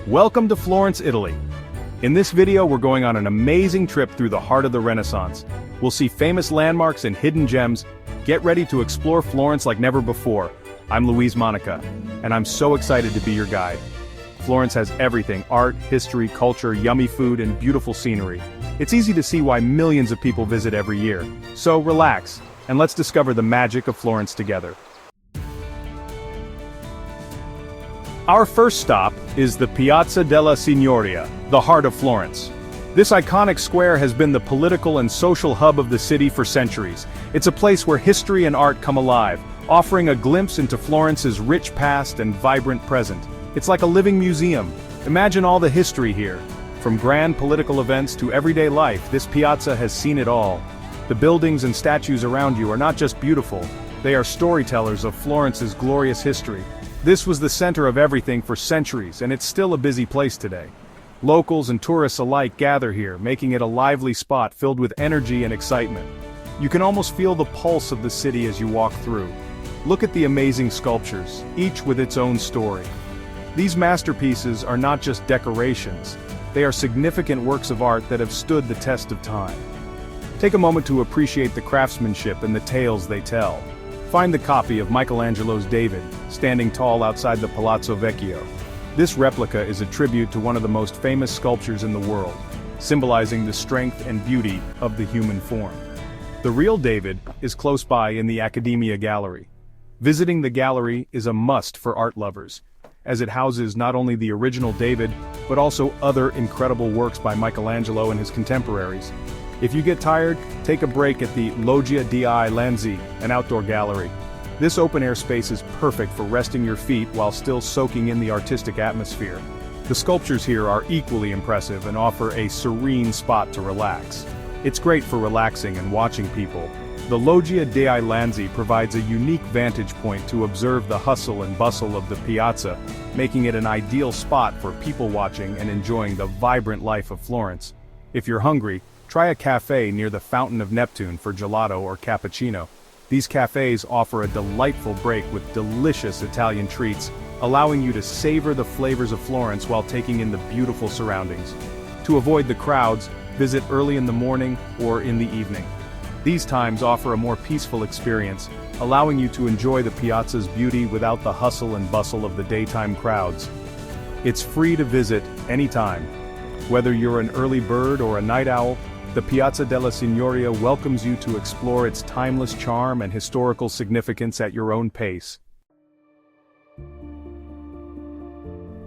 Welcome to Florence, Italy. In this video we're going on an amazing trip through the heart of the Renaissance. We'll see famous landmarks and hidden gems. Get ready to explore Florence like never before. I'm Luis Monica, and I'm so excited to be your guide. Florence has everything: art, history, culture, yummy food, and beautiful scenery. It's easy to see why millions of people visit every year. So relax, and let's discover the magic of Florence together. Our first stop is the Piazza della Signoria, the heart of Florence. This iconic square has been the political and social hub of the city for centuries. It's a place where history and art come alive, offering a glimpse into Florence's rich past and vibrant present. It's like a living museum. Imagine all the history here. From grand political events to everyday life, this piazza has seen it all. The buildings and statues around you are not just beautiful, they are storytellers of Florence's glorious history. This was the center of everything for centuries, and it's still a busy place today. Locals and tourists alike gather here, making it a lively spot filled with energy and excitement. You can almost feel the pulse of the city as you walk through. Look at the amazing sculptures, each with its own story. These masterpieces are not just decorations, they are significant works of art that have stood the test of time. Take a moment to appreciate the craftsmanship and the tales they tell. Find the copy of Michelangelo's David, standing tall outside the Palazzo Vecchio. This replica is a tribute to one of the most famous sculptures in the world, symbolizing the strength and beauty of the human form. The real David is close by in the Accademia Gallery. Visiting the gallery is a must for art lovers, as it houses not only the original David, but also other incredible works by Michelangelo and his contemporaries. If you get tired, take a break at the Loggia di Lanzi, an outdoor gallery. This open-air space is perfect for resting your feet while still soaking in the artistic atmosphere. The sculptures here are equally impressive and offer a serene spot to relax. It's great for relaxing and watching people. The Loggia di Lanzi provides a unique vantage point to observe the hustle and bustle of the piazza, making it an ideal spot for people watching and enjoying the vibrant life of Florence. If you're hungry, try a cafe near the Fountain of Neptune for gelato or cappuccino. These cafes offer a delightful break with delicious Italian treats, allowing you to savor the flavors of Florence while taking in the beautiful surroundings. To avoid the crowds, visit early in the morning or in the evening. These times offer a more peaceful experience, allowing you to enjoy the piazza's beauty without the hustle and bustle of the daytime crowds. It's free to visit anytime. Whether you're an early bird or a night owl, the Piazza della Signoria welcomes you to explore its timeless charm and historical significance at your own pace.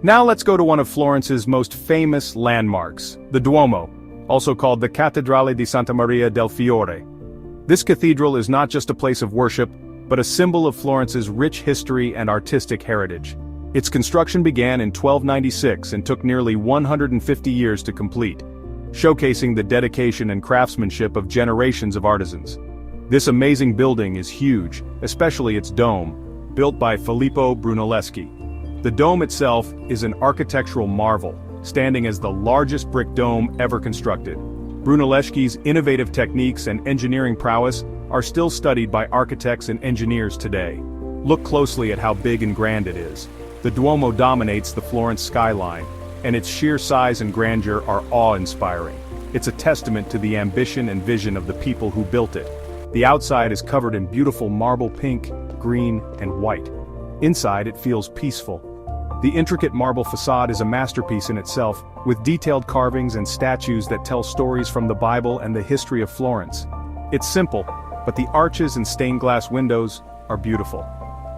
Now let's go to one of Florence's most famous landmarks, the Duomo, also called the Cattedrale di Santa Maria del Fiore. This cathedral is not just a place of worship, but a symbol of Florence's rich history and artistic heritage. Its construction began in 1296 and took nearly 150 years to complete, showcasing the dedication and craftsmanship of generations of artisans. This amazing building is huge, especially its dome, built by Filippo Brunelleschi. The dome itself is an architectural marvel, standing as the largest brick dome ever constructed. Brunelleschi's innovative techniques and engineering prowess are still studied by architects and engineers today. Look closely at how big and grand it is. The Duomo dominates the Florence skyline, and its sheer size and grandeur are awe-inspiring. It's a testament to the ambition and vision of the people who built it. The outside is covered in beautiful marble pink, green, and white. Inside it feels peaceful. The intricate marble facade is a masterpiece in itself, with detailed carvings and statues that tell stories from the Bible and the history of Florence. It's simple, but the arches and stained glass windows are beautiful.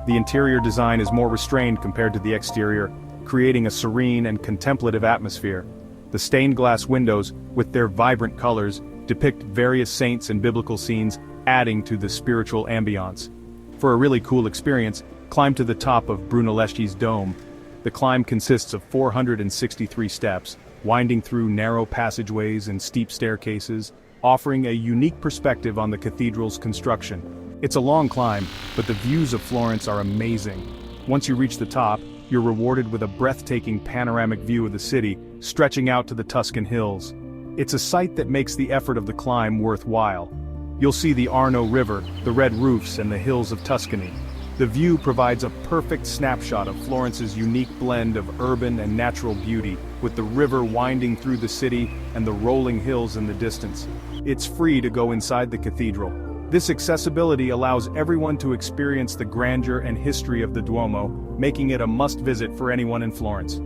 The interior design is more restrained compared to the exterior, creating a serene and contemplative atmosphere. The stained glass windows, with their vibrant colors, depict various saints and biblical scenes, adding to the spiritual ambiance. For a really cool experience, climb to the top of Brunelleschi's dome. The climb consists of 463 steps, winding through narrow passageways and steep staircases, offering a unique perspective on the cathedral's construction. It's a long climb, but the views of Florence are amazing. Once you reach the top, you're rewarded with a breathtaking panoramic view of the city, stretching out to the Tuscan hills. It's a sight that makes the effort of the climb worthwhile. You'll see the Arno River, the red roofs, and the hills of Tuscany. The view provides a perfect snapshot of Florence's unique blend of urban and natural beauty, with the river winding through the city and the rolling hills in the distance. It's free to go inside the cathedral. This accessibility allows everyone to experience the grandeur and history of the Duomo, making it a must-visit for anyone in Florence.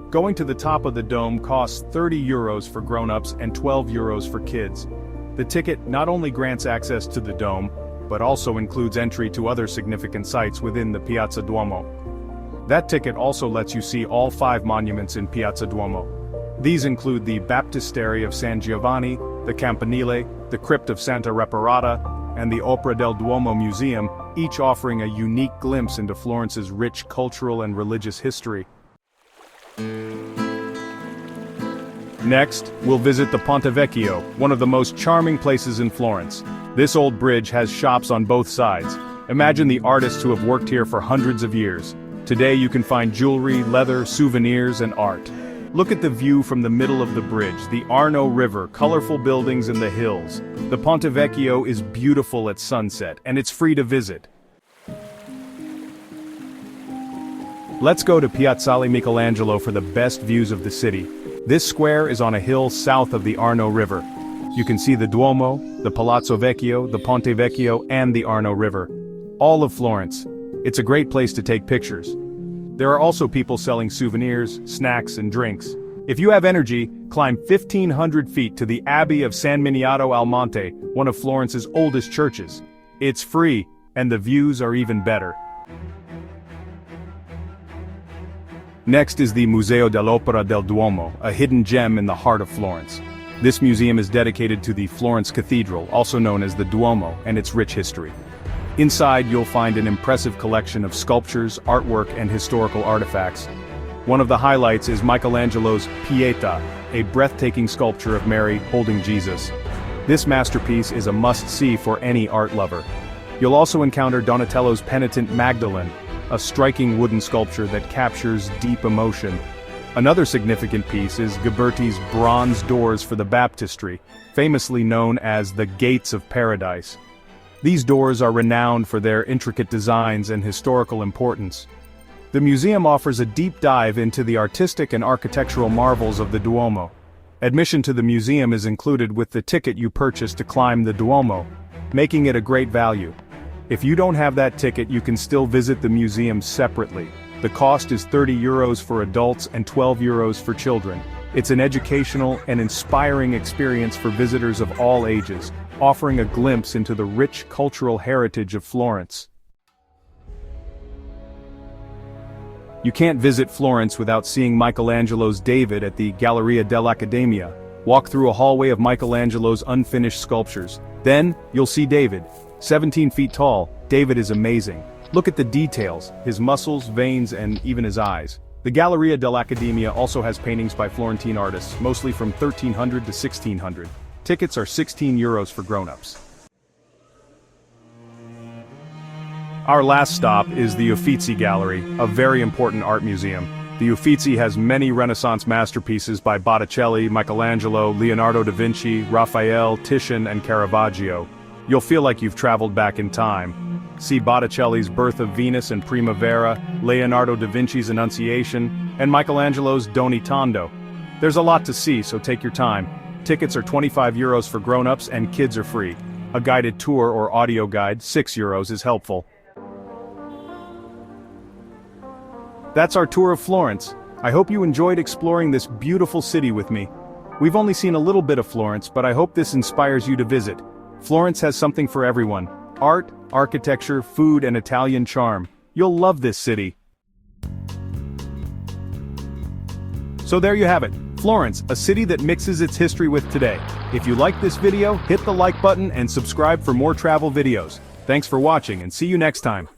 Going to the top of the dome costs €30 for grown-ups and €12 for kids. The ticket not only grants access to the dome, but also includes entry to other significant sites within the Piazza Duomo. That ticket also lets you see all 5 monuments in Piazza Duomo. These include the Baptistery of San Giovanni, the Campanile, the Crypt of Santa Reparata, and the Opera del Duomo Museum, each offering a unique glimpse into Florence's rich cultural and religious history. Next, we'll visit the Ponte Vecchio, one of the most charming places in Florence. This old bridge has shops on both sides. Imagine the artists who have worked here for hundreds of years. Today you can find jewelry, leather, souvenirs, and art. Look at the view from the middle of the bridge, the Arno River, colorful buildings and the hills. The Ponte Vecchio is beautiful at sunset, and it's free to visit. Let's go to Piazzale Michelangelo for the best views of the city. This square is on a hill south of the Arno River. You can see the Duomo, the Palazzo Vecchio, the Ponte Vecchio, and the Arno River. All of Florence. It's a great place to take pictures. There are also people selling souvenirs, snacks, and drinks. If you have energy, climb 1,500 feet to the Abbey of San Miniato al Monte, one of Florence's oldest churches. It's free, and the views are even better. Next is the Museo dell'Opera del Duomo, a hidden gem in the heart of Florence. This museum is dedicated to the Florence Cathedral, also known as the Duomo, and its rich history. Inside you'll find an impressive collection of sculptures, artwork, and historical artifacts. One of the highlights is Michelangelo's Pietà, a breathtaking sculpture of Mary holding Jesus. This masterpiece is a must-see for any art lover. You'll also encounter Donatello's Penitent Magdalene, a striking wooden sculpture that captures deep emotion. Another significant piece is Ghiberti's bronze doors for the baptistry, famously known as the Gates of Paradise. These doors are renowned for their intricate designs and historical importance. The museum offers a deep dive into the artistic and architectural marvels of the Duomo. Admission to the museum is included with the ticket you purchase to climb the Duomo, making it a great value. If you don't have that ticket, you can still visit the museum separately. The cost is €30 for adults and €12 for children. It's an educational and inspiring experience for visitors of all ages, offering a glimpse into the rich cultural heritage of Florence. You can't visit Florence without seeing Michelangelo's David at the Galleria dell'Accademia. Walk through a hallway of Michelangelo's unfinished sculptures. Then, you'll see David. 17 feet tall, David is amazing. Look at the details, his muscles, veins, and even his eyes. The Galleria dell'Accademia also has paintings by Florentine artists, mostly from 1300 to 1600. Tickets are €16 for grown-ups. Our last stop is the Uffizi Gallery, a very important art museum. The Uffizi has many Renaissance masterpieces by Botticelli, Michelangelo, Leonardo da Vinci, Raphael, Titian, and Caravaggio. You'll feel like you've traveled back in time. See Botticelli's Birth of Venus and Primavera, Leonardo da Vinci's Annunciation, and Michelangelo's Doni Tondo. There's a lot to see, so take your time. Tickets are €25 for grown-ups and kids are free. A guided tour or audio guide, €6, is helpful. That's our tour of Florence. I hope you enjoyed exploring this beautiful city with me. We've only seen a little bit of Florence, but I hope this inspires you to visit. Florence has something for everyone. Art, architecture, food, and Italian charm. You'll love this city. So there you have it. Florence, a city that mixes its history with today. If you liked this video, hit the like button and subscribe for more travel videos. Thanks for watching and see you next time.